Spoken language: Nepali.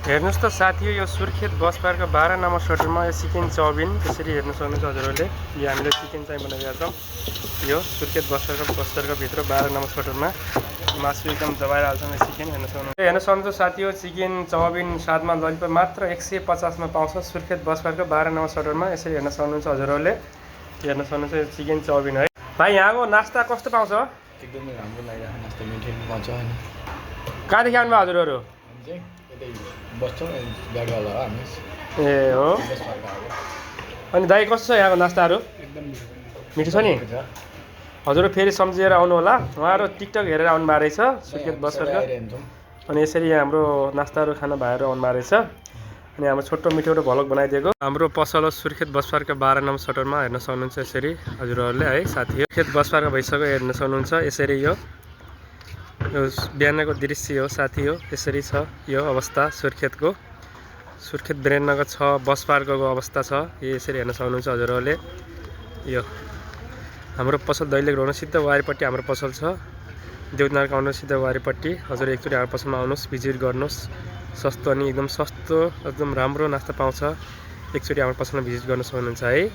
हेर्नुस् त साथी, यो सुर्खेत बस पार्कको 12 नम्बर सटरमा यो चिकन चाउबिन यसरी हेर्न सक्नुहुन्छ हजुरहरूले। यो हामीले चिकन चाहिँ बनाइरहेका छौँ। यो सुर्खेत बस पार्कको भित्र 12 नम्बर सटरमा मासु एकदम दबाएर हाल्छौँ। यो चिकन हेर्न सक्नुहुन्छ साथी, यो चिकन चाउबिन साथमा ललिपप मात्र 150 मा पाउँछ सुर्खेत बस पार्कको 12 नम्बर सटरमा। यसरी हेर्न सक्नुहुन्छ हजुरहरूले। हेर्न सक्नुहुन्छ यो चिकन चाउबिन है। भाइ, यहाँको नास्ता कस्तो पाउँछ? एकदमै राम्रो लागिरहेको नास्ता मिठो पाउँछ होइन। कहाँदेखि आउनुभयो हजुरहरू? यतै बस्छौँ गाडीवाला हो हामी। ए हो। अनि दाइ, कस्तो छ यहाँको नास्ताहरू? एकदम मिठो छ नि? हजुर फेरि सम्झिएर आउनु होला। उहाँहरू टिकटक हेरेर आउनु भएको रहेछ सुर्खेत बस पार्क। अनि यसरी हाम्रो नास्ताहरू खाना भाइहरू आउनु भएको रहेछ। अनि हाम्रो छोटो मिठो भ्लग बनाइदिएको। हाम्रो पसल हो सुर्खेत बस पार्कको 12 नम्बर सटरमा। हेर्न सक्नुहुन्छ यसरी हजुरहरूले है साथी। सुर्खेत बस पार्क भइसक्यो हेर्न सक्नुहुन्छ यसरी। यो बिहानको दृश्य हो साथी हो। यसरी छ यो अवस्था सुर्खेतको। सुर्खेत विराटनगर 6 बस पार्कको अवस्था छ। यसरी हेर्न सक्नुहुन्छ हजुरहरूले। यो हाम्रो पसल दैलेख रोड सिधै वारिपट्टि हाम्रो पसल छ। देवनारायण आउनु सिधै वारिपट्टि। हजुर एकचोटि हाम्रो पसलमा आउनुहोस्, भिजिट गर्नुहोस्। सस्तो अनि एकदम सस्तो, एकदम राम्रो नास्ता पाउँछ। एकचोटि हाम्रो पसलमा भिजिट गर्न सक्नुहुन्छ है।